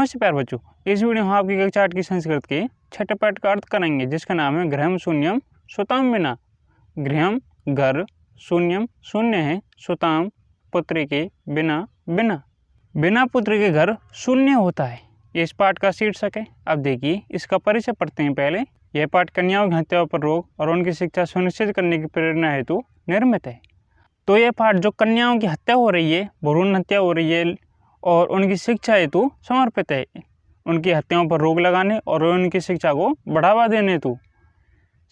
नमस्ते प्यारे बच्चों, इस वीडियो में हम आपकी कक्षा 8 की संस्कृत के छठे पाठ का अर्थ करेंगे, जिसका नाम है गृहम शून्यम सुताम बिना। गृहम घर, शून्यम शून्य है, सुताम पुत्री के बिना बिना। बिना पुत्री के घर शून्य होता है, ये इस पाठ का शीर्षक है। अब देखिए इसका परिचय पढ़ते हैं। पहले यह पाठ कन्याओं की हत्या पर रोक और उनकी शिक्षा सुनिश्चित करने की प्रेरणा हेतु निर्मित है। तो यह पाठ जो कन्याओं की हत्या हो रही है, भ्रूण हत्या हो रही है और उनकी शिक्षा हेतु समर्पित है। उनकी हत्याओं पर रोक लगाने और उनकी शिक्षा को बढ़ावा देने हेतु।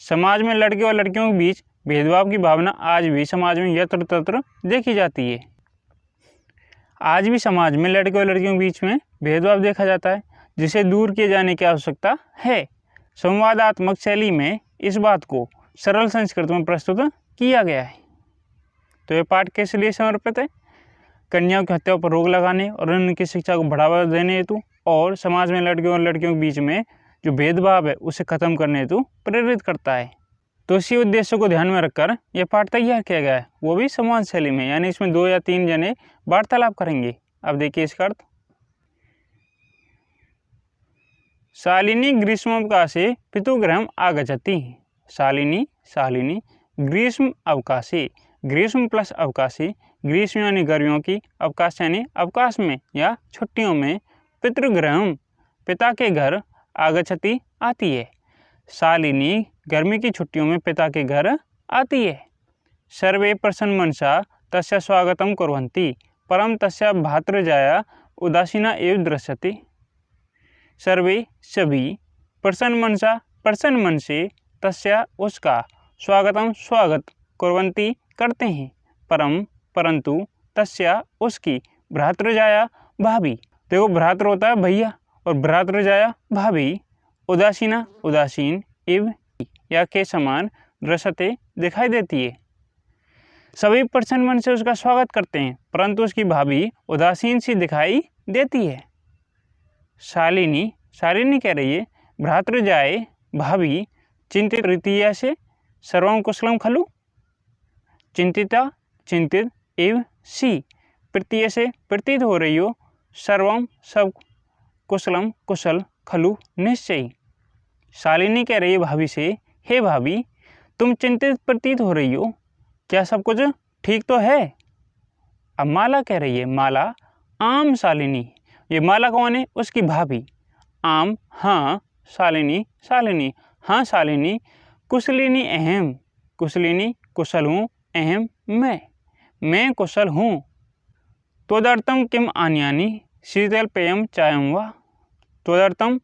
समाज में लड़के और लड़कियों के बीच भेदभाव की भावना आज भी समाज में यत्र तत्र देखी जाती है। आज भी समाज में लड़के और लड़कियों के बीच में भेदभाव देखा जाता है, जिसे दूर किए जाने की आवश्यकता है। संवादात्मक शैली में इस बात को सरल संस्कृत में प्रस्तुत किया गया है। तो यह पाठ किस लिए समर्पित है? कन्याओं की हत्या पर रोक लगाने और उनकी शिक्षा को बढ़ावा देने हेतु और समाज में लड़कियों और लड़कियों के बीच में जो भेदभाव है उसे खत्म करने हेतु प्रेरित करता है। तो इसी उद्देश्य को ध्यान में रखकर यह पाठ तैयार किया गया है, वो भी संवाद शैली में, यानी इसमें 2 या 3 जने वार्तालाप करेंगे। अब देखिए इसका अर्थ। शालिनी ग्रीष्मावकाशे पितुगृहम आगच्छति। शालिनी ग्रीष्म अवकाशे, ग्रीष्म प्लस अवकाशी, ग्रीष्म यानी गर्मियों की, अवकाश यानी अवकाश में या छुट्टियों में, पितृगृहम पिता के घर, आगच्छति आती है। शालिनी गर्मी की छुट्टियों में पिता के घर आती है। सर्वे प्रसन्न मनसा तस्य स्वागतम कुर्वन्ति, परम तस्य भातृजाया उदासीना एव दृश्यते। सर्वे सभी, प्रसन्न मनसा प्रसन्न मन से, तस्य उसका, स्वागतम स्वागत, कुर्वन्ति करते हैं, परम परंतु, तस्या उसकी, भ्रातृजाया भाभी। देखो भ्रातृ होता है भैया और भ्रातृजाया भाभी, उदासीना उदासीन, इव या के समान, दृश्यते दिखाई देती है। सभी प्रसन्न मन से उसका स्वागत करते हैं, परंतु उसकी भाभी उदासीन सी दिखाई देती है। शालिनी कह रही है, भ्रातृजाए भाभी चिंतित प्रीतिया से सर्वं कुशलम खलु। चिंतिता चिंतित, एव सी प्रत्यय से प्रतीत हो रही हो, सर्वम सब, कुशलम कुशल, खलु निश्चय। शालिनी कह रही है भाभी से, हे भाभी तुम चिंतित प्रतीत हो रही हो, क्या सब कुछ ठीक तो है? अब माला कह रही है, माला आम शालिनी, ये माला कौन है? उसकी भाभी। आम हाँ, शालिनी हाँ शालिनी, कुशलिनी अहम, कुशलिनी कुशल हूँ, अहम मैं कुशल हूँ। त्वदर्थम किम आन्यानि शीतल पेयम चायम वा। त्वदर्थम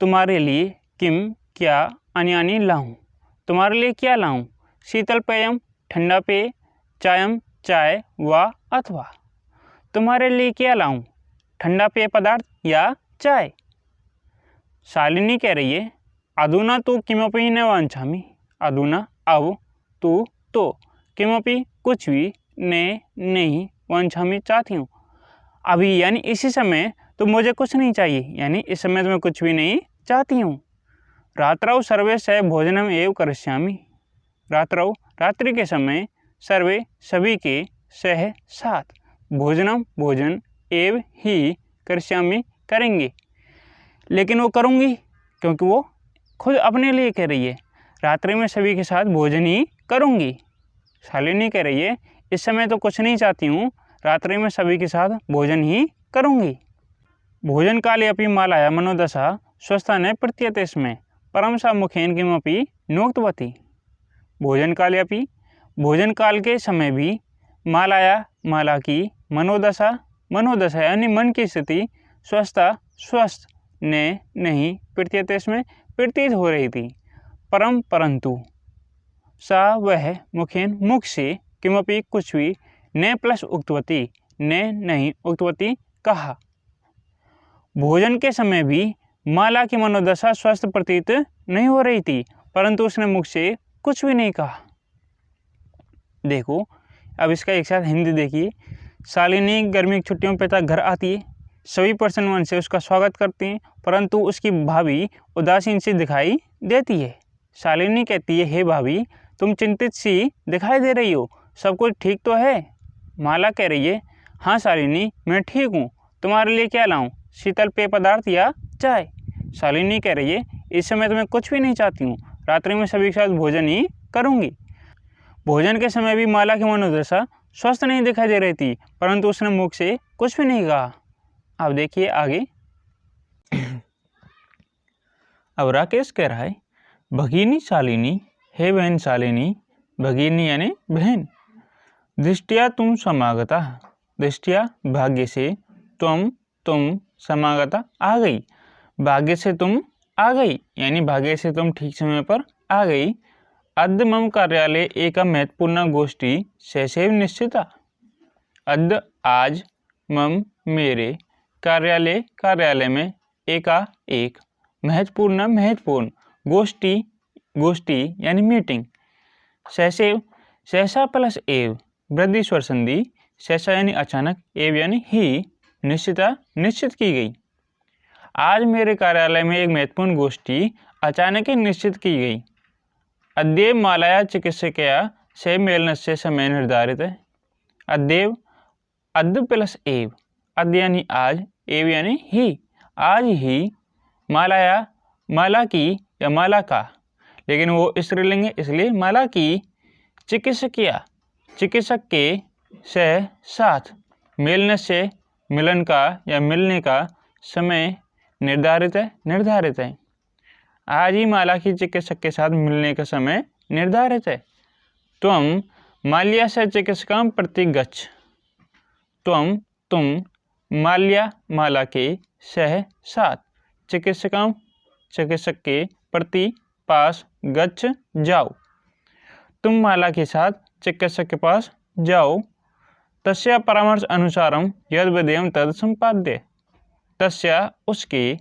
तुम्हारे लिए, किम क्या, आन्यानि लाऊं तुम्हारे लिए क्या लाऊं, शीतल पेयम ठंडा पेय, चायम चाय, वा अथवा तुम्हारे लिए क्या लाऊं, ठंडा पेय पदार्थ या चाय। शालिनी कह रही है, अधुना तो किमपि न वांछामि, अधुना अब, तू तो, किमपि कुछ भी, ने नहीं, वांछामि चाहती हूँ, अभी यानी इसी समय तो मुझे कुछ नहीं चाहिए, यानी इस समय तो मैं कुछ भी नहीं चाहती हूँ। रात्रौ सर्वे सह भोजनम एव करिष्यामि। रात्रौ रात्रि के समय, सर्वे सभी के, सह साथ, भोजनम भोजन, एव ही, करिष्यामि करेंगे, लेकिन वो करूँगी क्योंकि वो खुद अपने लिए कह रही है, रात्रि में सभी के साथ भोजन ही करूँगी। शालिनी कह रही है, इस समय तो कुछ नहीं चाहती हूँ, रात्रि में सभी के साथ भोजन ही करूँगी। भोजन काले अपि मालाया मनोदशा स्वस्थाने प्रतीयते स्म, परम सा मुखेन किमपि नोक्तवती। भोजन काले अपि, भोजन काल के समय भी, मालाया माला की, मनोदशा यानी मन की स्थिति, स्वस्थ ने नहीं, प्रतीयते स्म प्रतीत हो रही थी, परम परंतु, सा वह, मुखेन मुख से, किमपि कुछ भी, ने प्लस उक्तवती, ने नहीं, उक्तवती कहा। भोजन के समय भी माला की मनोदशा स्वस्थ प्रतीत नहीं हो रही थी, परंतु उसने मुख से कुछ भी नहीं कहा। देखो अब इसका एक साथ हिंदी देखिए। शालिनी गर्मी की छुट्टियों में पिता घर आती है, सभी प्रसन्न मन से उसका स्वागत करते हैं, परंतु उसकी भाभी उदासीन सी दिखाई देती है। शालिनी कहती है, हे भाभी तुम चिंतित सी दिखाई दे रही हो, सब कुछ ठीक तो है? माला कह रही है, हाँ शालिनी मैं ठीक हूँ, तुम्हारे लिए क्या लाऊं, शीतल पेय पदार्थ या चाय। शालिनी कह रही है इस समय तो मैं कुछ भी नहीं चाहती हूँ, रात्रि में सभी के साथ भोजन ही करूँगी। भोजन के समय भी माला की मनोदशा स्वस्थ नहीं दिखाई दे रही थी, परंतु उसने मुख से कुछ भी नहीं कहा। अब देखिए आगे। अब राकेश कह रहा है भगिनी शालिनी, हे बहन शालिनी, भगिनी यानी बहन, दृष्टिया तुम समागता, दृष्टिया भाग्य से, तुम समागता आ गई, भाग्य से तुम आ गई यानी भाग्य से तुम ठीक समय पर आ गई। अद्य मम कार्यालय एक महत्वपूर्ण गोष्ठी सैसेव निश्चिता, अद्य आज, मम मेरे, कार्यालय में एक महत्वपूर्ण गोष्ठी यानी मीटिंग, सैसेव सहसा प्लस एव वृद्धि स्वर संधि, सहसा यानी अचानक, एव यानी ही, निश्चित की गई। आज मेरे कार्यालय में एक महत्वपूर्ण गोष्ठी अचानक ही निश्चित की गई। अद्येव मालाया चिकित्सकया से मेलने से समय निर्धारित है। अद्येव, अद्य प्लस एव, अद्य यानी आज, एव यानी ही, आज ही, माला की या माला का, लेकिन वो स्त्रीलिंग है इसलिए माला की, चिकित्सक के से साथ, मिलने से मिलन का या मिलने का समय निर्धारित है। आज ही माला की चिकित्सक के साथ मिलने का समय निर्धारित है। तुम माल्या से चिकित्सकां प्रति गच्छ, तुम माला के सह साथ, चिकित्सक के प्रति पास, गच्छ जाओ, तुम माला के साथ चिकित्सक के पास जाओ। तस्या परामर्श अनुसारम यद विधेयम तद संपाद्य, तस्या उसके,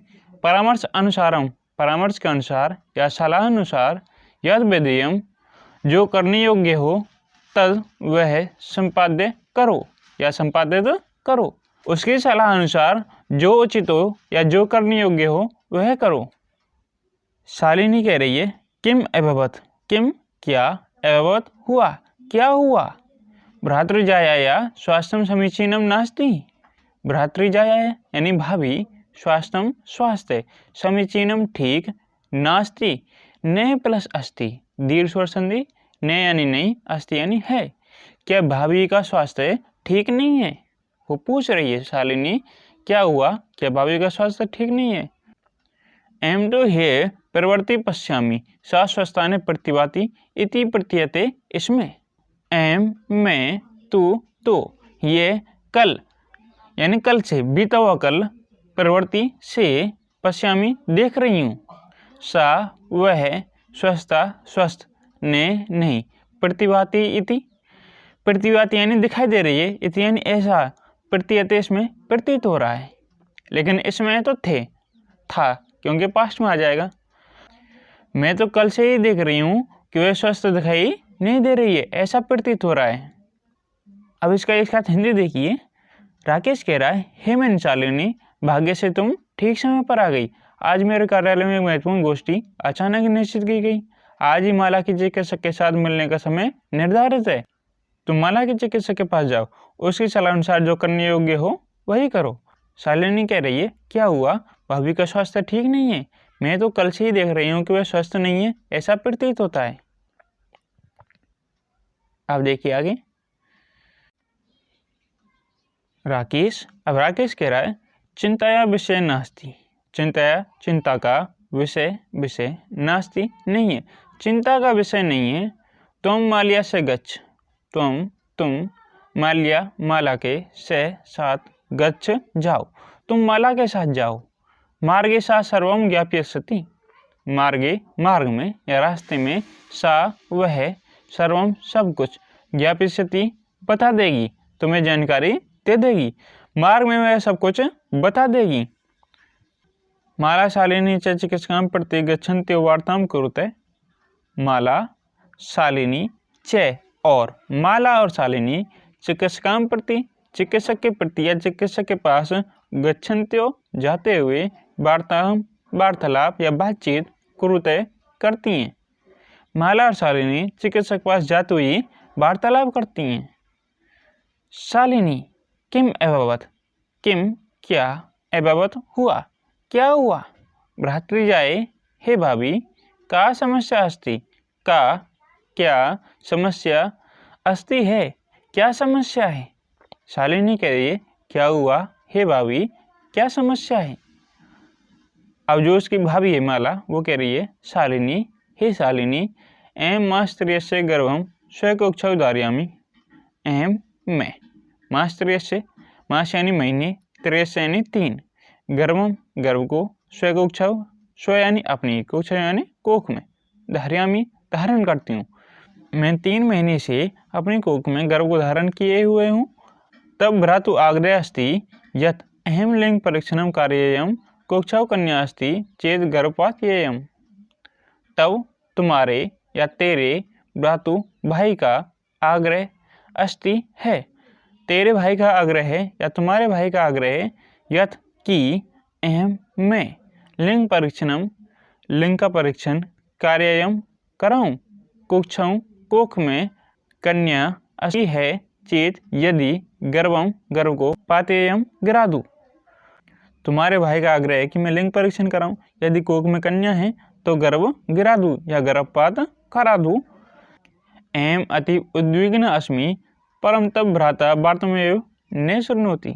परामर्श अनुसारम परामर्श के अनुसार या सलाह अनुसार, यद विधेयम जो करने योग्य हो, तद वह संपाद्य करो या संपादित करो, उसकी सलाह अनुसार जो उचित हो या जो करने योग्य हो वह करो। शालिनी कह रही है किम अभवत, किम क्या, अभवत हुआ, क्या हुआ। भ्रातृजाया स्वास्थ्यम समीचीनम नास्ति, भ्रातृजाया यानी भाभी, स्वास्थ्यम स्वास्थ्य, समीचीनम ठीक, नास्ति न प्लस अस्ति, दीर्घ स्वर संधि, न यानी नहीं, अस्ति यानी है। क्या भाभी का स्वास्थ्य ठीक नहीं है? वो पूछ रही है शालिनी क्या हुआ, क्या भाभी का स्वास्थ्य ठीक नहीं है। एम टू हे प्रवर्ति पश्यामी शाश्वस्ताने प्रतिभाति इति प्रतीयते, इसमें एम में, तू तो, ये कल यानी कल से, बीता हुआ कल, प्रवृत्ति से, पश्यामी देख रही हूँ, सा वह, स्वस्था स्वस्थ, ने नहीं, प्रतिभाति इति, प्रतिभाति यानी दिखाई दे रही है, इति यानी ऐसा, प्रतीयते इसमें प्रतीत हो रहा है, लेकिन इसमें तो था क्योंकि पास्ट में आ जाएगा। मैं तो कल से ही देख रही हूँ कि वह स्वस्थ दिखाई नहीं दे रही है, ऐसा प्रतीत हो रहा है। अब इसका एक साथ हिंदी देखिए। राकेश कह रहा है हे मैन शालिनी, भाग्य से तुम ठीक समय पर आ गई। आज मेरे कार्यालय में एक महत्वपूर्ण गोष्ठी अचानक ही निश्चित की गई। आज ही माला की चिकित्सक के साथ मिलने का समय निर्धारित है। तुम माला के चिकित्सक के पास जाओ, उसकी सलाह अनुसार जो करने योग्य हो वही करो। शालिनी कह रही है क्या हुआ, भाभी का स्वास्थ्य ठीक नहीं है। मैं तो कल से ही देख रही हूँ कि वह स्वस्थ नहीं है, ऐसा प्रतीत होता है। अब देखिए आगे। राकेश, अब राकेश कह रहा है चिंताया विषय नास्ति, चिंता का विषय नास्ति नहीं है, चिंता का विषय नहीं है। तुम माल्या से गच्छ, तुम माला के से साथ, गच्छ जाओ, तुम माला के साथ जाओ। मार्गे सा सर्वम ज्ञाप्यसति, मार्ग में या रास्ते में, सा वह, सर्वम सब कुछ, ज्ञाप्यसति बता देगी, तुम्हें जानकारी दे देगी। मार्ग में वह सब कुछ बता देगी। माला शालिनी च चिकित्सकां प्रति गच्छन्ति वार्तां कुरुते, माला शालिनी च और, माला और शालिनी, चिकित्सकां प्रति चिकित्सक के प्रति या चिकित्सक के पास, गच्छन्त्यो जाते हुए, वार्तालाप या बातचीत, कुरुते करती हैं। माला और शालिनी चिकित्सक के पास जाते हुए वार्तालाप करती हैं। शालिनी किम अभवत, किम क्या, एवं हुआ, क्या हुआ? भ्रातृजाए हे भाभी, का समस्या अस्ति? का क्या समस्या अस्ति है? क्या समस्या है? शालिनी कह रही है क्या हुआ हे भाभी, क्या समस्या है? अब जो उसकी भाभी है माला, वो कह रही है शालिनी, हे शालिनी, एम मास्त्रियस्य गर्भम स्वकोक्षौ धारयामि। एम मैं, मास्त्रियस्य, मास यानी महीने, त्रेस यानी 3, गर्भम गर्भ को, स्वकोक्षौ स्व यानी अपनी, कोक्ष यानी कोख में, धारयामि धारण करती हूँ। मैं 3 महीने से अपनी कोख में गर्भ को धारण किए हुए हूँ। तब भ्रातु आग्रह अस्ति यत् अहम लिंग परीक्षणम कार्येयम कोक्षौ कन्या अस्ति चेत गर्भपात। तब तुम्हारे या तेरे भ्रातु भाई का आग्रह अस्ति है, तेरे भाई का आग्रह है या तुम्हारे भाई का आग्रह है, यत् कि अहम मैं लिंग परीक्षणम, लिंग का परीक्षण, कार्ययम कराऊं, कोक्षौ कोख में, कन्या अस्ति है, चेत यदि गर्भम गर्भ को, पातेयम गिरा दूं। तुम्हारे भाई का आग्रह है कि मैं लिंग परीक्षण कराऊं, यदि कोख में कन्या है तो गर्भ गिरा दूं या गर्भपात करा दूं। एम अति उद्विग्न अस्मि परम तब भ्राता वार्तमेव न शृणोति।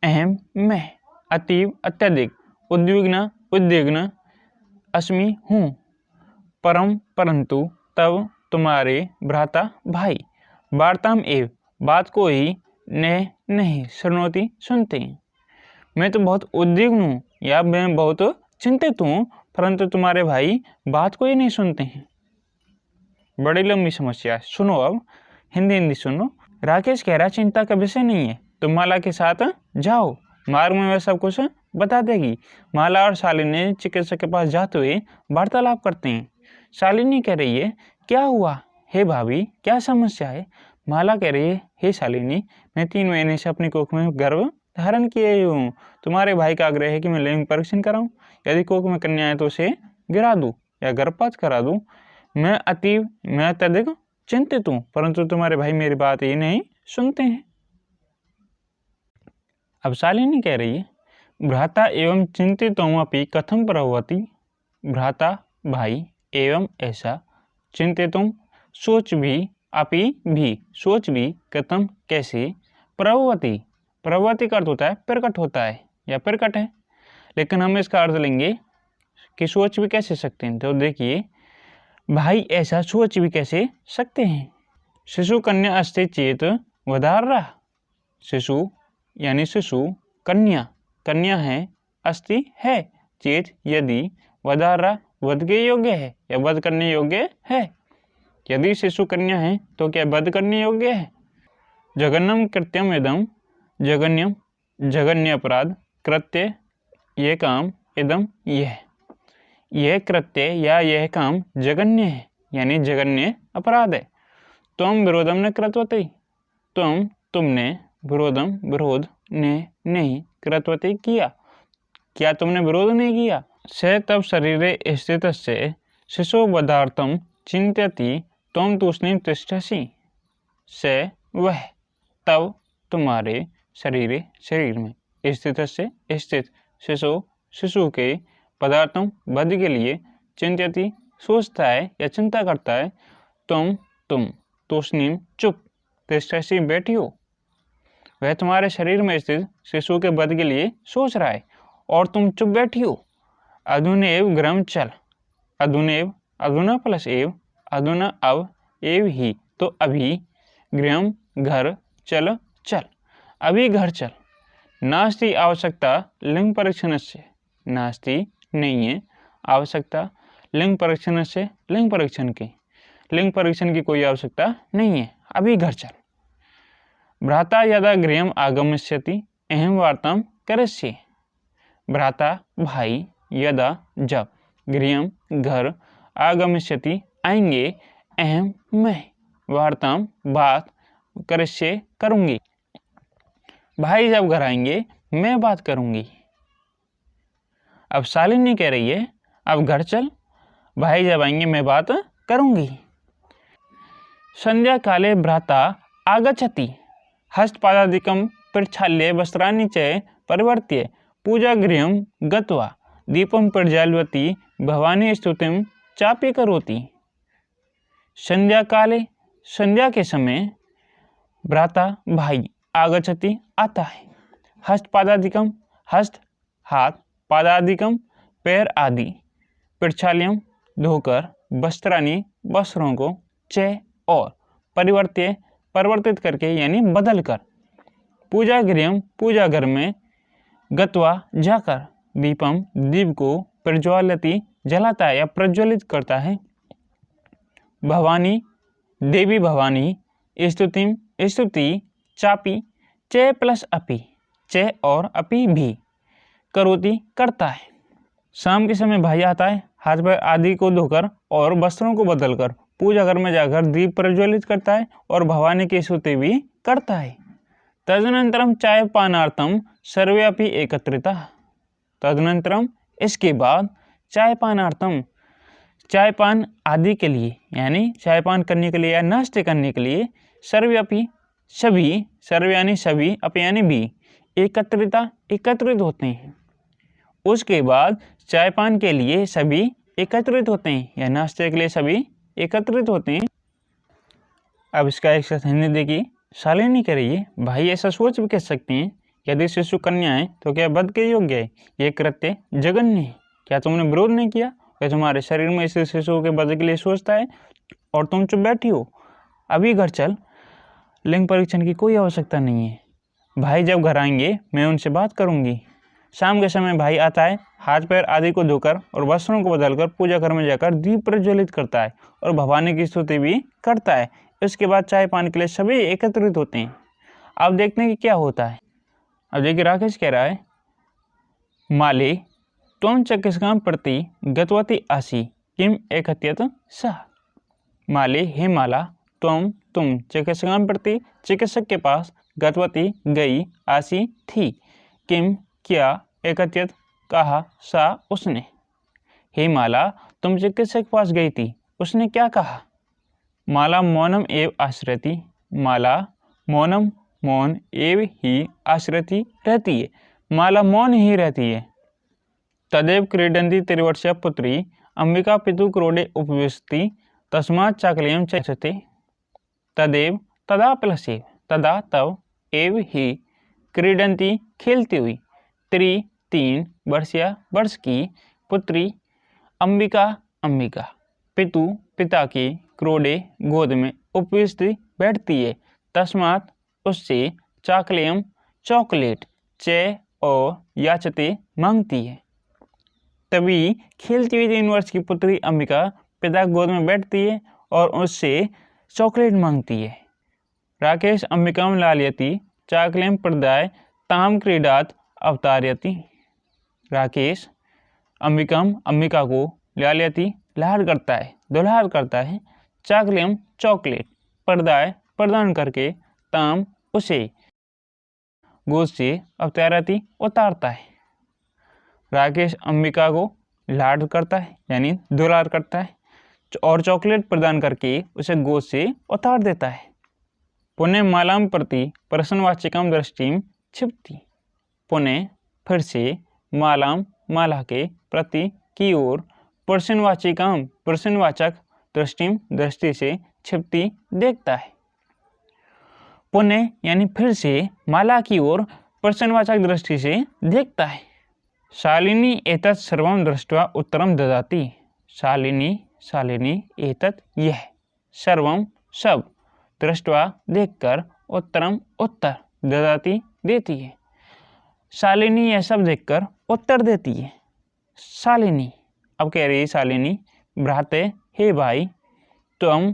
अहम मैं अतीव अत्यधिक, उद्विग्न अस्मि हूँ, परम परंतु, तब तुम्हारे भ्राता भाई, वार्ताम एव बात को ही नहीं शृणोति सुनते हैं। मैं तो बहुत उद्विग्न हूँ या मैं बहुत चिंतित हूँ, परंतु तुम्हारे भाई बात को ही नहीं सुनते हैं। बड़ी लंबी समस्या है, सुनो अब हिंदी सुनो। राकेश कह रहा चिंता का विषय नहीं है, तुम माला के साथ जाओ, मार्ग में वह सब कुछ बता देगी। माला और शालिनी चिकित्सक के पास जाते हुए वार्तालाप करते हैं। शालिनी कह रही है क्या हुआ हे भाभी, क्या समस्या है? माला कह रही है हे शालिनी, मैं 3 महीने से अपनी कोख में गर्भ धारण किए हूँ। तुम्हारे भाई का आग्रह है कि मैं लिंग परीक्षण कराऊं, यदि कोख में कन्या है तो उसे गिरा दूं या गर्भपात करा दूं। मैं अत्यधिक चिंतित हूँ, परंतु तुम्हारे भाई मेरी बात ही नहीं सुनते हैं। अब शालिनी कह रही है भ्राता एवं चिंतितोमपि कथम प्रभवति। भ्राता भाई एवं ऐसा, चिंतितुम सोच भी, अपि भी सोच भी, कथम कैसे, प्रभवति, प्रभवति का अर्थ होता है प्रकट होता है या प्रकट है, लेकिन हम इसका अर्थ लेंगे कि सोच भी कैसे सकते हैं। तो देखिए भाई ऐसा सोच भी कैसे सकते हैं। शिशु कन्या अस्ति चेत वधार्रा, शिशु यानी शिशु, कन्या कन्या है, अस्ति है, चेत यदि, वधार्रा वध के योग्य है या वध करने योग्य है। यदि शिशु कन्या है तो क्या वध करने योग्य है। जघन्यम कृत्यम इदम, जघन्यम जघन्य अपराध, कृत्य ये काम, इदम यह कृत्य या यह काम जघन्य है यानी जघन्य अपराध है। तुम विरोधम न कृतवती, तुमने विरोधम विरोध ने नहीं, कृतवती किया, क्या तुमने विरोध नहीं किया। से तब शरीरे स्थितस्य शिशु वधार्थम चिंत्यति त्वं तूष्णीं तिष्ठसि। से वह, तब तुम्हारे शरीर में, स्थित शिशु के, पदार्थों वध के लिए, चिंत्यति सोचता है या चिंता करता है, तुम तूष्णीं चुप, तिष्ठसि बैठी हो। वह तुम्हारे शरीर में स्थित शिशु के वध के लिए सोच रहा है और तुम चुप बैठी हो। अधुनेव गृहं चल, अधुनेव अधुना प्लस एव, अधुना अब, एव ही तो अभी, गृहं घर, चल अभी घर चल। नास्ति आवश्यकता लिंग परीक्षण से, नास्ति नहीं है, आवश्यकता लिंग परीक्षण से, लिंग परीक्षण की कोई आवश्यकता नहीं है, अभी घर चल। भ्राता यदा गृहं आगमिष्यति अहम वार्तां करिष्ये। भ्राता भाई यदा जब, गृहं घर, आगमिष्यति आएंगे, अहम मैं, वार्तां बात, करिष्ये करूंगी। भाई जब घर आएंगे मैं बात करूंगी। अब शालिनी कह रही है अब घर चल, भाई जब आएंगे मैं बात करूंगी। संध्या काले भ्राता आगच्छति हस्तपादादिकं प्रक्षाल्य वस्त्राणि च परिवर्त्य पूजागृहं गत्वा दीपं प्रज्वाल्यति भवानी स्तुतिं चापि करोति। संध्या काले, संध्या के समय भ्राता भाई आगच्छति आता है। हस्तपादादिकम, हस्त हाथ, पादादिकम पैर आदि, प्रक्षाल्यम धोकर, वस्त्राणि वस्त्रों को, च और परिवर्त्य परिवर्तित करके यानी बदल कर, पूजा गृह पूजा घर में, गत्वा जाकर, दीपम दीप को, प्रज्वालति जलाता है या प्रज्वलित करता है, भवानी देवी भवानी, स्तुतिम स्तुति, चापी च प्लस अपि, च और अपि भी, करोति करता है। शाम के समय भाई आता है, हाथ पैर आदि को धोकर और वस्त्रों को बदलकर पूजा घर में जाकर दीप प्रज्वलित करता है और भवानी की स्तुति भी करता है। तदनंतरम चाय पानार्थम सर्वे अपि एकत्रितः। तदनंतरम इसके बाद चाय पानार्थम, चाय पान आदि के लिए यानी चाय पान करने के लिए या नाश्ते करने के लिए, सर्वे अपि सभी, सर्वे यानी सभी, अपि यानी भी, एकत्रित होते हैं। उसके बाद चाय पान के लिए सभी एकत्रित होते हैं या नाश्ते के लिए सभी एकत्रित होते हैं। अब इसका एक साथ हिंदी देखिए। शालिनी कह रही है, भाई ऐसा सोच भी कह सकते हैं, यदि शिशु कन्या है तो क्या वध के योग्य है? ये कृत्य जघन्य है। क्या तुमने विरोध नहीं किया? क्या तुम्हारे शरीर में इस शिशु के वध के लिए सोचता है और तुम चुप बैठी हो? अभी घर चल, लिंग परीक्षण की कोई आवश्यकता नहीं है। भाई जब घर आएंगे मैं उनसे बात करूंगी। शाम के समय भाई आता है, हाथ पैर आदि को धोकर और वस्त्रों को बदलकर पूजा घर में जाकर दीप प्रज्वलित करता है और भवानी की स्तुति भी करता है। इसके बाद चाय पान के लिए सभी एकत्रित होते हैं। अब देखते हैं कि क्या होता है। अब देखिए राकेश कह रहा है, माले त्वं चिकित्सकां प्रति गतवती आसी किम एकत्यत सः। माले हे माला, तुम चिकित्सकां प्रति चिकित्सक के पास गतवती गई, आसी थी, किम क्या, एकत्यत कहा, सा उसने। हे माला, तुम चिकित्सक के पास गई थी, उसने क्या कहा? माला मौनम एव आश्रति। माला मौनम, मौन, एव ही आश्रति रहती है। माला मौन ही रहती है। तदेव क्रीडन्ति त्रिवर्षीया पुत्री अंबिका पितु क्रोडे उपविशति तस्मात् चाकलेयं चक्षते। तदेव तदा प्लसेव, तदा तब, एव ही, क्रीडन्ति खेलती हुई, 3 वर्षीया वर्ष की, पुत्री अंबिका अंबिका, पितु पिता की, क्रोडे गोद में, उपविष्टि बैठती है, तस्मात् उससे, चाकलेयम चॉकलेट, च और याचते मांगती है। तभी खेलती हुई 3 वर्ष की पुत्री अंबिका पिता गोद में बैठती है और उससे चॉकलेट मांगती है। राकेश अंबिकां लालयति चाकलेयं प्रदाय ताम क्रीडात अवतारयति। राकेश अंबिका को लालयति लाड करता है, दुलार करता है, चाकलेयं चॉकलेट, प्रदाय प्रदान करके, ताम उसे, गोद से, अवतारयति उतारता है। राकेश अंबिका को लाड करता है यानी दुलार करता है और चॉकलेट प्रदान करके उसे गोद से उतार देता है। पुनः मालाम प्रति प्रश्नवाचिकां दृष्टिम क्षिप्ति। पुनः फिर से मालाम माला के प्रति की ओर प्रश्नवाचिकां प्रश्नवाचक दृष्टिम दृष्टि से क्षिप्ति देखता है। पुनः यानी फिर से माला की ओर प्रश्नवाचक दृष्टि से देखता है। शालिनी एतत् सर्वं दृष्ट्वा उत्तरं ददाति। शालिनी एतत् यह, सर्वं सब, दृष्ट्वा देखकर, उत्तरम उत्तर, ददाति देती है। शालिनी यह सब देखकर उत्तर देती है। शालिनी अब कह रही है शालिनी, भ्राते हे भाई, तुम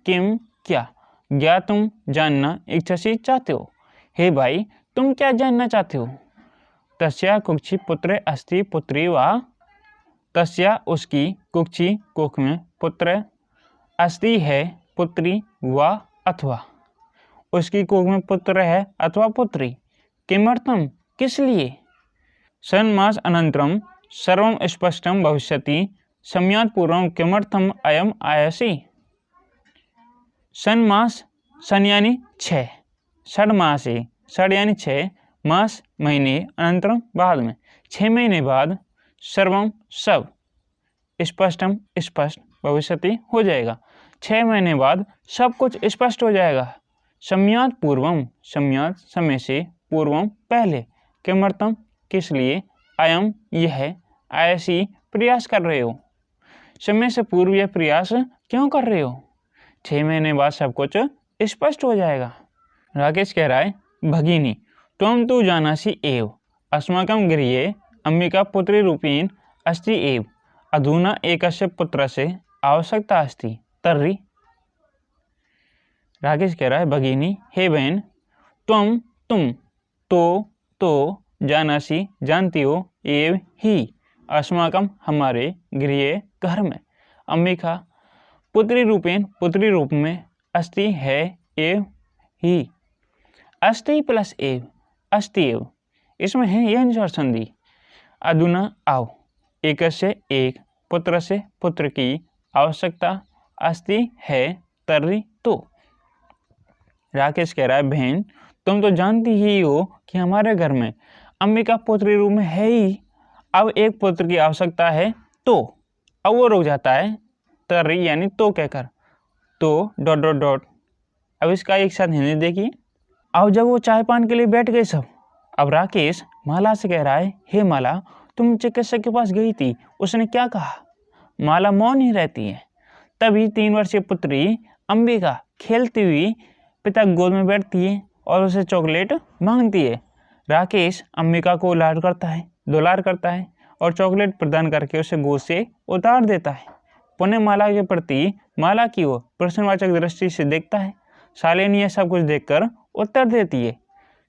किम क्या, ज्ञातुम जानना इच्छसि चाहते हो। हे भाई तुम क्या जानना चाहते हो? तस्या कुक्षी पुत्र अस्ति पुत्री वा। तस्या उसकी, कुक्षी कुख में, पुत्र अस्ति है, पुत्री, वा अथवा, उसकी कुख में पुत्र है अथवा पुत्री। किमर्थम किस लिए? षण्मास अनंतरम सर्वं स्पष्टं भविष्यति सम्यात् पूर्वं किमर्थम अयम आयसि। षण्मास षण यानी 6, षण्मासे षड यानी 6, मास महीने, अनंतरम बाद में, 6 महीने बाद, सर्वम सब, स्पष्टम स्पष्ट, भविष्यति हो जाएगा। 6 महीने बाद सब कुछ स्पष्ट हो जाएगा। सम्याद पूर्वम, सम्याद समय से, पूर्वम पहले, किमर्थम किस लिए, अयम यह, ऐसी प्रयास कर रहे हो, समय से पूर्व यह प्रयास क्यों कर रहे हो। 6 महीने बाद सब कुछ स्पष्ट हो जाएगा। राकेश कह रहा है भगिनी त्वं तु जानासि एव अस्माकं गृहे अंबिका पुत्री रूपेण अस्ति एव अधुना एकस्य पुत्रस्य आवश्यकता अस्ति तर्हि। राकेश कह रहा है भगिनी हे बहन, तुम तो जानासी जानती हो, एव ही अस्माकं हमारे गृह घर में, अंबिका पुत्री रूप में, अस्ति है, एव ही, अस्ति प्लस एव, अस्ति एव, इसमें है यह अनुस्वार संधि। अधुना आओ, एकस्य एक, पुत्र से पुत्र की आवश्यकता, अस्ति है, तर्हि तो। राकेश कह रहा है बहन तुम तो जानती ही हो कि हमारे घर में अंबिका पुत्री रूप में है ही, अब एक पुत्र की आवश्यकता है तो। अब वो रुक जाता है तर्हि यानी तो कहकर, तो ... अब इसका एक साथ हिंदी देखिए। अब जब वो चाय पान के लिए बैठ गए सब, अब राकेश माला से कह रहा है हे माला तुम चिकित्सक के पास गई थी, उसने क्या कहा। माला मौन ही रहती है। तभी 3 वर्षीय पुत्री अंबिका खेलती हुई पिता की गोद में बैठती है और उसे चॉकलेट मांगती है। राकेश अंबिका को लाड करता है, दुलार करता है और चॉकलेट प्रदान करके उसे गोद से उतार देता है। पुनः माला के प्रति माला की ओर प्रश्नवाचक दृष्टि से देखता है। शालिनी यह सब कुछ देखकर उत्तर देती है।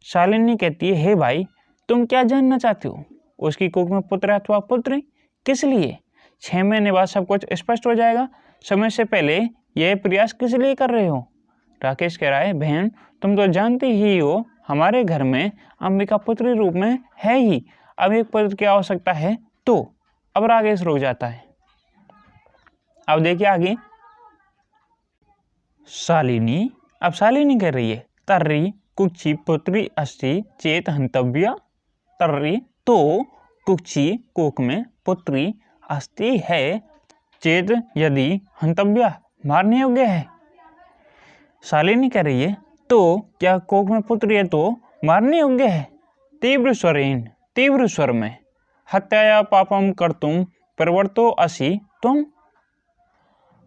शालिनी कहती है हे भाई तुम क्या जानना चाहते हो, उसकी कोख में पुत्र अथवा पुत्री किस लिए। 6 महीने बाद सब कुछ स्पष्ट हो जाएगा, समय से पहले यह प्रयास किस लिए कर रहे हो। राकेश कह रहा है बहन तुम तो जानती ही हो हमारे घर में अंबिका पुत्री रूप में है ही, अब एक पुत्र की आवश्यकता है तो। अब राकेश रुक जाता है। अब देखिए आगे शालिनी। अब शालिनी कह रही है तर्हि कुक्षी पुत्री अस्ति चेत हंतव्या, तर्हि तो कुक्षी कोक में पुत्री अस्ति है, चेत यदि हंतव्या मारने योग्य है। शालिनी कह रही है तो क्या कोक में पुत्री है तो मारने योग्य है। तीव्र स्वरेण, तीव्र स्वर में, हत्याया पापम कर्तुम प्रवृत्तो असि तुम।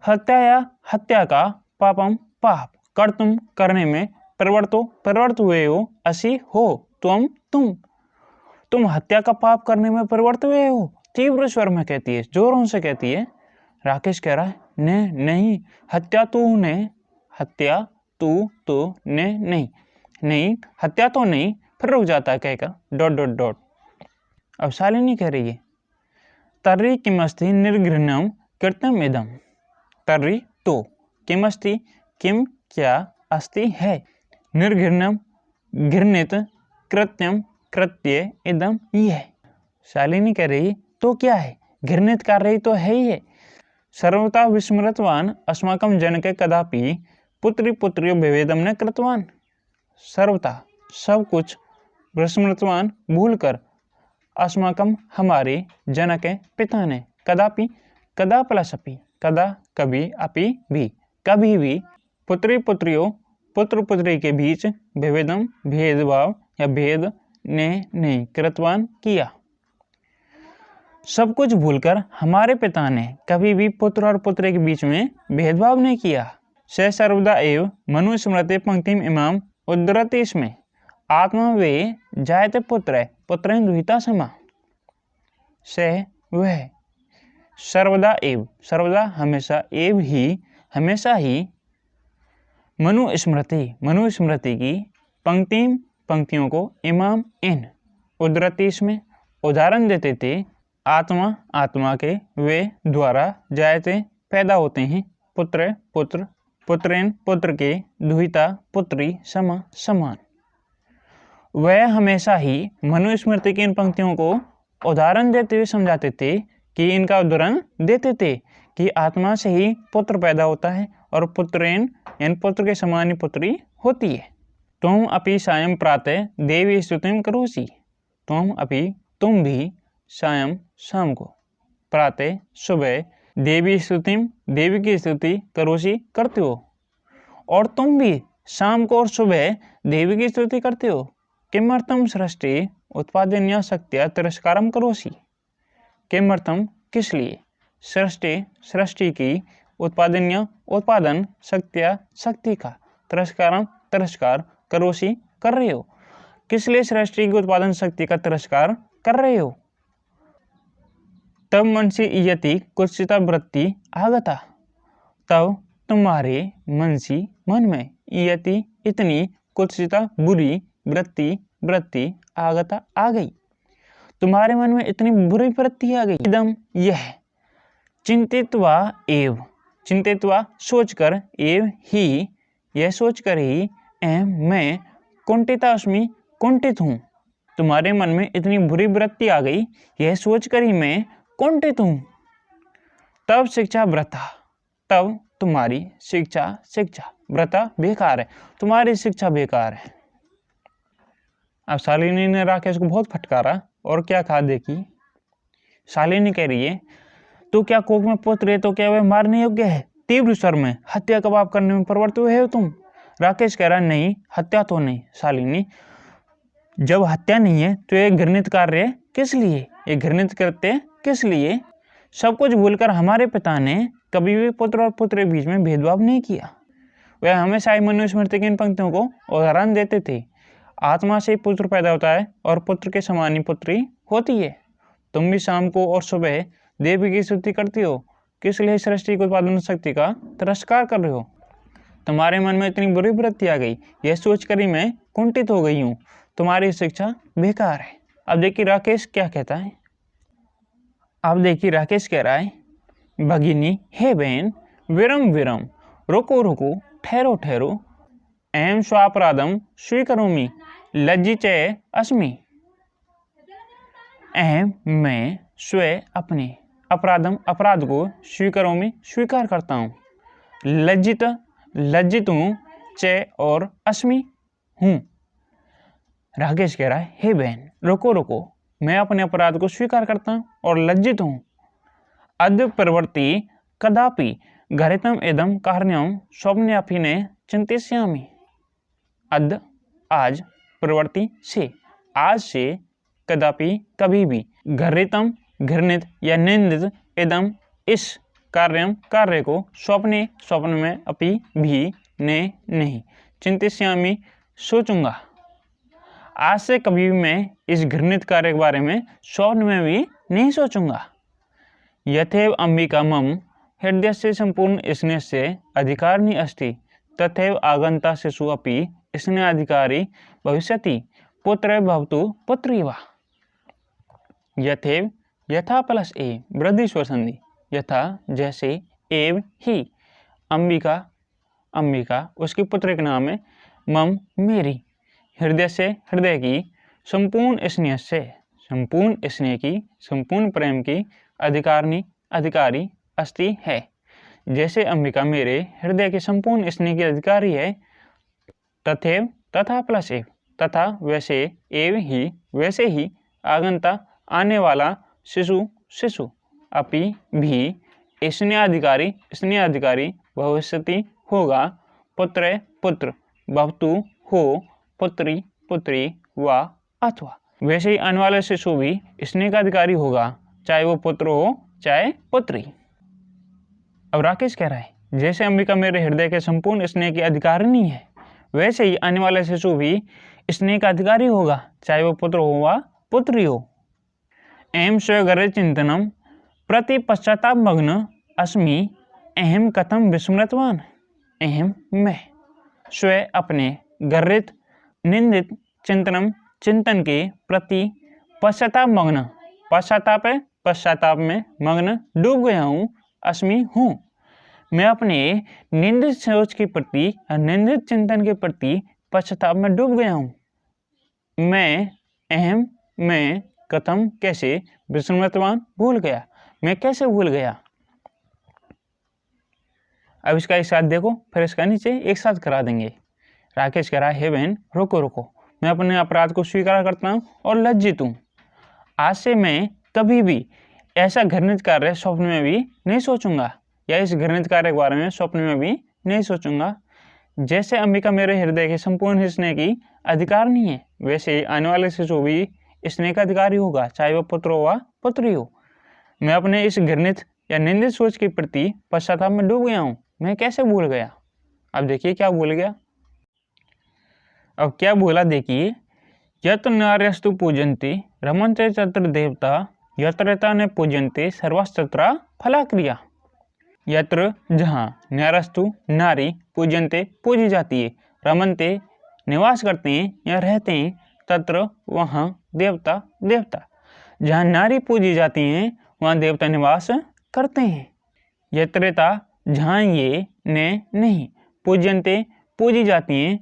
हत्या का, पापम पाप, कर्तुम करने में, प्रवृत्त हुए हो, असि हो, तुम हत्या का पाप करने में प्रवृत्त हुए हो। तीव्र स्वर में कहती है, जोरों से कहती है। राकेश कह रहा है नहीं, हत्या तू ने नहीं, हत्या तो नहीं, फिर रुक जाता है कहकर ... अब शालिनी कह रही है तर्हि किमस्ति निर्घृणम कृत्यम इदम, तर्हि तो किमस्ति, किम क्या, अस्ति है, निर्घृणम घृणित, कृत्यम कृत्य, इदम यह। शालिनी कह रही तो क्या है, घृणित कार्य तो है ही है। सर्वथा विस्मृतवान अस्माकं जनके कदापि पुत्री पुत्र्यो विभेदम न कृतवान। सर्वथा सब कुछ, विस्मृतवान भूलकर, अस्माकं हमारे, जनक पिता ने, कदापि, कदा प्लस अपि, कदा कभी, अपि भी, कभी भी, पुत्री पुत्रियों पुत्र पुत्री के बीच, विभेदम भेदभाव या भेद ने नहीं, कृतवान किया। सब कुछ भूलकर हमारे पिता ने कभी भी पुत्र और पुत्री के बीच में भेदभाव नहीं किया। स सर्वदा एव मनुस्मृति पंक्तिम इमाम उद्धरति इसमें आत्मा वे जायते पुत्रेण दुहिता समा। स वह, सर्वदा एव, सर्वदा हमेशा, एव ही, हमेशा ही, मनुस्मृति की पंक्तियों को, इमाम इन, उद्धरति इसमें उदाहरण देते थे, आत्मा के, वे द्वारा, जायते पैदा होते हैं, पुत्रेण पुत्र के, दुहिता पुत्री, समा समान। वह हमेशा ही मनुस्मृति की इन पंक्तियों को उदाहरण देते हुए समझाते थे कि इनका उदाहरण देते थे कि आत्मा से ही पुत्र पैदा होता है और पुत्रेण यानी पुत्र के समान ही पुत्री होती है। त्वम अपि सायं प्रातः देवी स्तुतिं करोसि। त्वम अपि तुम भी सायं शाम को प्रातः सुबह देवी स्तुतिम देवी की स्तुति करोसि करते हो। और तुम भी शाम को और सुबह देवी की स्तुति करते हो। किमर्थम सृष्टि उत्पादन्य शक्तिया तिरस्कारम करोसि। किमर्थम किस लिए, सृष्टि की उत्पादन्य उत्पादन शक्तिया शक्ति का तिरस्कार करोसि कर रहे हो। किस लिए सृष्टि की उत्पादन शक्ति का तिरस्कार कर रहे हो। तब मनसी इयति कुत्सिता वृत्ति आगता। तब तुम्हारे मन में इयति इतनी कुत्सिता बुरी वृत्ति आगता आ गई। तुम्हारे मन में इतनी बुरी वृत्ति आ गई। इदम यह चिंतित्वा सोचकर एव ही यह सोचकर ही मैं कुंठिता अस्मि कुंठित हूँ। तुम्हारे मन में इतनी बुरी वृत्ति आ गई, यह सोचकर ही मैं कुंठित हूँ। तब शिक्षा व्रता, तब तुम्हारी शिक्षा व्रता बेकार है, तुम्हारी शिक्षा बेकार है। अब शालिनी ने राकेश को बहुत फटकारा और क्या कहा देखी। शालिनी कह रही है तो क्या कोख में पुत्र है तो क्या वह मारने योग्य है। तीव्र स्वर में हत्या कबाब करने में प्रवृत्त हुए हो तुम। राकेश कह रहा नहीं, हत्या तो नहीं। शालिनी, जब हत्या नहीं है तो ये घृणित कार्य किस लिए, ये घृणित कृत्य किस लिए। सब कुछ भूलकर हमारे पिता ने कभी भी पुत्र और पुत्र के बीच में भेदभाव नहीं किया। वह हमेशा ही मनुस्मृति की इन पंक्तियों को उदाहरण देते थे। आत्मा से पुत्र पैदा होता है और पुत्र के समान ही पुत्री होती है। तुम भी शाम को और सुबह देवी की स्तुति करती हो। किस लिए सृष्टि की उत्पादन शक्ति का तिरस्कार कर रहे हो। तुम्हारे मन में इतनी बुरी वृत्ति आ गई, यह सोचकर ही मैं कुंठित हो गई हूँ। तुम्हारी शिक्षा बेकार है। अब देखिए राकेश क्या कहता है। अब देखिए राकेश कह रहा है भगिनी हे बहन, विरम रुको ठहरो एम स्वापराधम स्वीकरोमि लज्जित अस्मि। अहम मैं स्वयं अपने अपराध को स्वीकार करता हूँ। लज्जित हूँ च और अस्मि हूँ। राकेश कह रहा है हे बहन रुको, मैं अपने अपराध को स्वीकार करता हूँ और लज्जित हूँ। अद्य प्रवृत्ति कदापि घरितम इदम कार्यम स्वप्ने चिंतिष्यामि। अद्य आज, प्रवृत्ति से, आज से, कदापि कभी भी, घृणित या निंदित इदम इस कार्य को स्वप्न में अपि भी नहीं चिंतिष्यामि सोचूंगा। आज से कभी भी मैं इस घृणित कार्य के बारे में स्वप्न में भी नहीं सोचूंगा। यथैव अंबिका मम हृदय से संपूर्ण स्नेह से अधिकारिणी अस्ति तथैव आगंता शिशु अपि स्नेह अधिकारी भविष्यति पुत्र भवतु पुत्री वा। यथैव, यथा प्लस ए वृद्धि स्वर संधि, यथा जैसे, एव ही, अंबिका उसके पुत्र के नाम है, मम मेरी, हृदय से हृदय की, संपूर्ण स्नेह की, संपूर्ण प्रेम की, अधिकारी अस्ति है। जैसे अंबिका मेरे हृदय के संपूर्ण स्नेह की अधिकारी है। तथैव तथा प्लस एव, तथा वैसे, एव ही वैसे ही, आगंता आने वाला, शिशु अपि भी, स्नेह अधिकारी भविष्यति होगा, पुत्र भवतु हो, पुत्री वा अथवा, वैसे ही आने वाला शिशु भी स्नेह का अधिकारी होगा, चाहे वो पुत्र हो चाहे पुत्री। अब राकेश कह रहा है जैसे अंबिका मेरे हृदय के संपूर्ण स्नेह की अधिकारिणी है, वैसे ही आने वाला शिशु भी स्नेह का अधिकारी होगा, चाहे वो पुत्र हो वा पुत्री हो। एम स्वगर्व चिंतनम प्रति पश्चाताप मग्न अस्मि अहम कथम विस्मृतवान। अहम मैं स्वयं अपने गर्वित निंदित चिंतन के प्रति पश्चाताप में मग्न डूब गया हूँ। अस्मि हूँ, मैं अपने निंदित सोच के प्रति, निंदित चिंतन के प्रति पश्चाताप में डूब गया हूँ। मैं कथम कैसे, विस्मृतवान भूल गया, मैं कैसे भूल गया। अब इसका एक साथ देखो, फिर इसका नीचे एक साथ करा देंगे। राकेश कह रहा है, हे बहन रुको रुको, मैं अपने अपराध को स्वीकार करता हूँ और लज्जित हूँ। आज से मैं कभी भी ऐसा घृणित कार्य स्वप्न में भी नहीं सोचूंगा, या इस घृणित कार्य के बारे में स्वप्न में भी नहीं सोचूंगा। जैसे अंबिका मेरे हृदय के संपूर्ण स्नेह की अधिकार नहीं है, वैसे ही आने वाले शिशु भी स्नेह का अधिकारी होगा, चाहे वह पुत्र हो वा पुत्री हो। मैं अपने इस घृणित या निंदित सोच के प्रति पश्चाताप में डूब गया हूँ। मैं कैसे भूल गया? अब देखिए क्या भूल गया। अब क्या बोला देखिए, यत्र नार्यस्तु पूजन्ते रमन्ते तत्र देवता यत्र न पूजन्ते सर्वस्तत्र फलाक्रिया। यत्र जहाँ, नार्यस्तु नारी, पूजन्ते पूजी जाती है, रमन्ते निवास करते हैं या रहते हैं, तत्र वहाँ, देवता देवता। जहाँ नारी पूजी जाती हैं वहाँ देवता निवास करते हैं। यत्रेता जहाँ ये ने नहीं, पूजन्ते पूजी जाती हैं,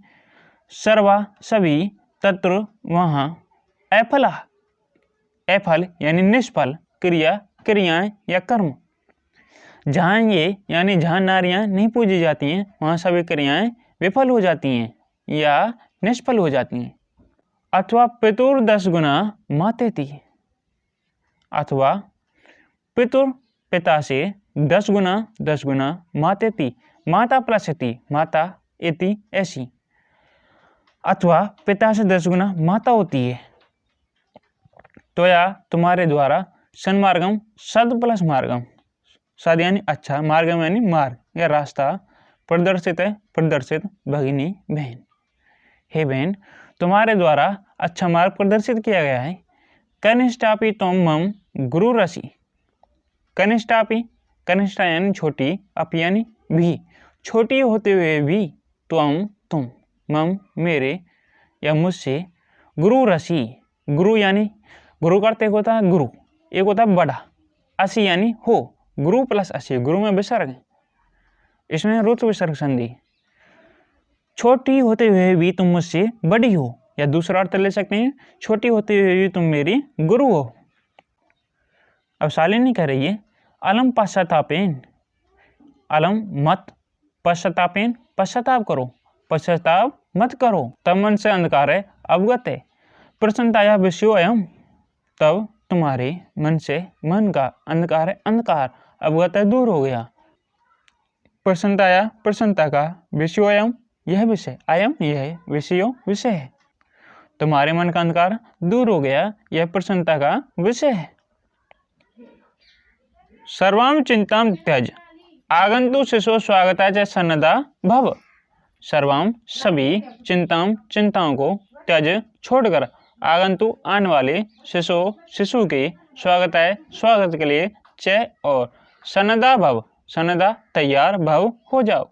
सर्वा सभी, तत्र वहाँ, अफला अफल यानी निष्फल, क्रिया क्रियाएं या कर्म। जहाँ ये यानी जहाँ नारियां नहीं पूजी जाती हैं वहाँ सभी क्रियाएं विफल हो जाती हैं या निष्फल हो जाती हैं। अथवा पितुर 10 गुना मातेति, अथवा पितुर पिता से 10 गुना मातेति, माता प्लस इति, माता इति ऐसी, अथवा पिता से 10 गुना माता होती है। तो या तुम्हारे द्वारा सन्मार्गम, सद प्लस मार्गम, सद यानी अच्छा, मार्गम यानी मार्ग या रास्ता, प्रदर्शित है प्रदर्शित, भगिनी बहन। हे बहन, तुम्हारे द्वारा अच्छा मार्ग प्रदर्शित किया गया है। कनिष्ठापि तुम मम गुरु रसी, कनिष्ठापि, कनिष्ठा यानी छोटी, अपि यानी भी, छोटी होते हुए भी, तुम, मम मेरे या मुझसे, गुरु रसी, गुरु यानी गुरु का अर्थ एक होता है गुरु, एक होता है बड़ा, असी यानी हो, गुरु प्लस असी, गुरु में विसर्ग है, इसमें रुत विसर्ग संधि। छोटी होते हुए भी तुम मुझसे बड़ी हो, या दूसरा अर्थ ले सकते हैं, छोटी होते हुए भी तुम मेरी गुरु हो। अब शालिनी कह रही है, अलम पश्चातापेन, अलम मत, पश्चातापेन पश्चाताप करो, पश्चाताप मत करो, तब मन से अंधकार है अवगत है, प्रसन्नताया विषयो अयम, तब तुम्हारे मन से मन का अंधकार है अंधकार अवगत है दूर हो गया। प्रसन्नताया प्रसन्नता का, विषयो अयम यह विषय, अयम यह, विषयो विषय है, तुम्हारे मन का अंधकार दूर हो गया, यह प्रसन्नता का विषय है। सर्वाम चिंताम त्यज आगंतु शिशु स्वागताय सन्नदा भव, सर्वाम सभी, चिंताम चिंताओं को, त्यज छोड़कर, आगंतु आने वाले, शिशु के, स्वागताय स्वागत के लिए, च और, सन्नदा भव, सन्नदा तैयार, भव हो जाओ,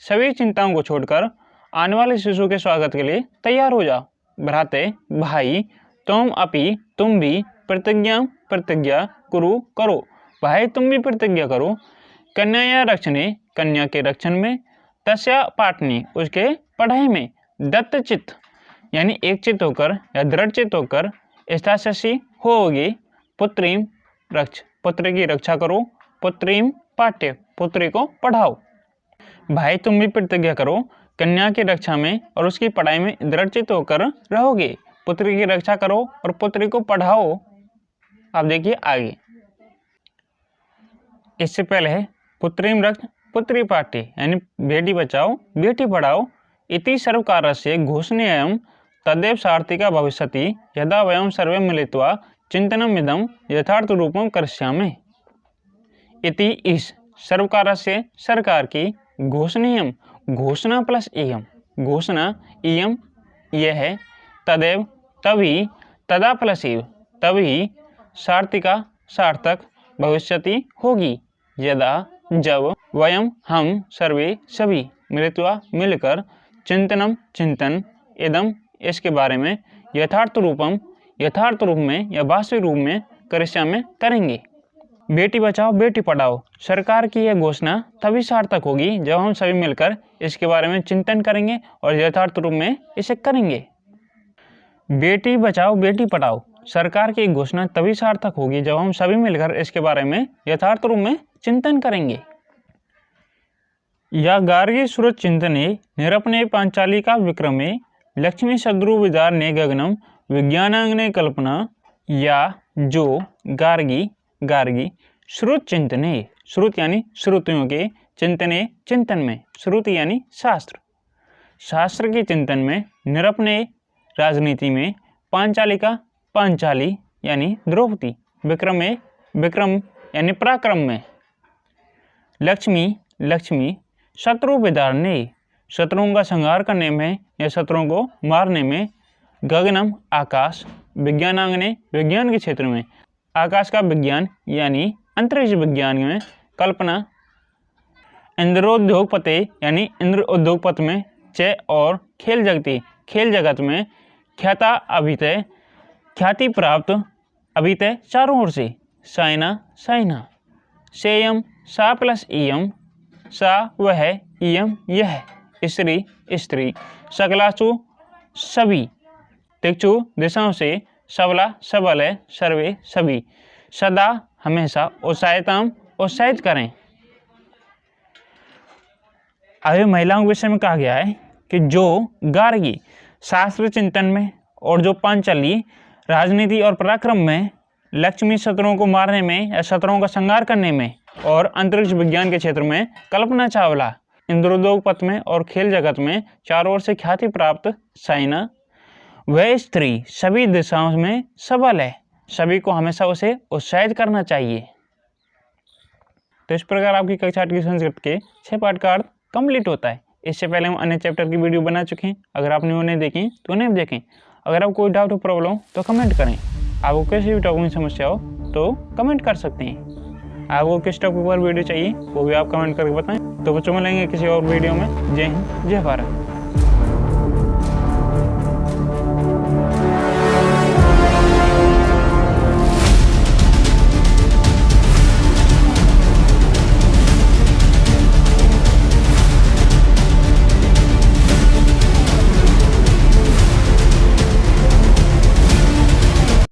सभी चिंताओं को छोड़कर आने वाले शिशु के स्वागत के लिए तैयार हो जाओ। भ्राते भाई, तुम अपि तुम भी, प्रतिज्ञा कुरु करो, भाई तुम भी प्रतिज्ञा करो, कन्या या रक्षणे कन्या के रक्षण में, तस्या पाठनी उसके पढ़ाई में, दत्त चित्त यानी एक चित्त होकर या दृढ़ चित्त होकर, स्थिताशि होगी, पुत्रीम रक्ष पुत्र की रक्षा करो, पुत्रीम पाठ्य पुत्री को पढ़ाओ। भाई तुम भी प्रतिज्ञा करो, कन्या की रक्षा में और उसकी पढ़ाई में दृढ़ चित्त होकर रहोगे, पुत्री की रक्षा करो और पुत्री को पढ़ाओ। अब देखिए आगे, इससे पहले है पुत्रीम रक्ष पुत्री पाठ्य यानी बेटी बचाओ बेटी पढ़ाओ, इति सर्वकारस्य घोषणेयं तदेव सार्थिका भविष्यति यदा वयं सर्वे मिलित्वा चिंतनमिदं यथार्थ रूपं करिष्यामि। इति इस सर्वकारस्य सरकार की, घोषणेयं घोषणा प्लस इयं, घोषणा इयं यह है, तदेव तभी, तदा प्लस इव तभी, सार्थिका सार्थक, भविष्यति होगी, यदा जब, वयम हम, सर्वे सभी, मिलित्वा मिलकर, चिंतनम चिंतन, इदम इसके बारे में, यथार्थ रूप में या वास्तविक रूप में, करिष्यामि करेंगे। बेटी बचाओ बेटी पढ़ाओ सरकार की यह घोषणा तभी सार्थक होगी जब हम सभी मिलकर इसके बारे में चिंतन करेंगे और यथार्थ रूप में इसे करेंगे। बेटी बचाओ बेटी पढ़ाओ सरकार की घोषणा तभी सार्थक होगी जब हम सभी मिलकर इसके बारे में यथार्थ रूप में चिंतन करेंगे। या गार्गी सुरत चिंतने निरपने पांचालिका विक्रमे लक्ष्मी शत्रु विदार ने गगनम विज्ञानांग ने कल्पना। या जो गार्गी श्रुत चिंतने, श्रुत यानी श्रुतियों के, चिंतने चिंतन में, श्रुति यानी शास्त्र के चिंतन में, निरपने राजनीति में, पांचालिका पांचाली यानी द्रौपदी, विक्रम यानी पराक्रम में, लक्ष्मी शत्रु विदारने शत्रुओं का संहार करने में या शत्रुओं को मारने में, गगनम आकाश, विज्ञानांगने विज्ञान के क्षेत्र में, आकाश का विज्ञान यानी अंतरिक्ष विज्ञान में, कल्पना इंद्रोद्योगपते यानी इंद्र उद्योगपति में, च और खेल जगत में, ख्याता अभितय ख्याति प्राप्त, अभितय चारों ओर से, साइना सेयम सा प्लस इयम, सा वह, इयम यह, स्त्री, सकलासु सभी, तिक्षु दिशाओं से, सबला सबल है, सर्वे सभी, सदा हमेशा, उत्साहित करें। अभी महिलाओं के विषय में कहा गया है कि जो गार्गी शास्त्र चिंतन में और जो पांचाली राजनीति और पराक्रम में, लक्ष्मी शत्रुओं को मारने में या शत्रुओं का संहार करने में, और अंतरिक्ष विज्ञान के क्षेत्र में कल्पना चावला इंद्रोद्योग पथ में और खेल जगत में चारों ओर से ख्याति प्राप्त साइना, वह स्त्री सभी दिशाओं में सबल है, सभी को हमेशा उसे उत्साहित करना चाहिए। तो इस प्रकार आपकी कक्षा 8 की संस्कृत के 6 पाठ का अर्थ कंप्लीट होता है। इससे पहले हम अन्य चैप्टर की वीडियो बना चुके हैं, अगर आपने उन्हें देखें तो उन्हें भी देखें। अगर आपको कोई डाउट हो, प्रॉब्लम हो तो कमेंट करें। आपको किसी भी टॉपिक में समस्या हो तो कमेंट कर सकते हैं। आपको किस टॉपिक पर वीडियो चाहिए वो भी आप कमेंट करके बताएं। तो बच्चों मिलेंगे किसी और वीडियो में। जय हिंद, जय भारत।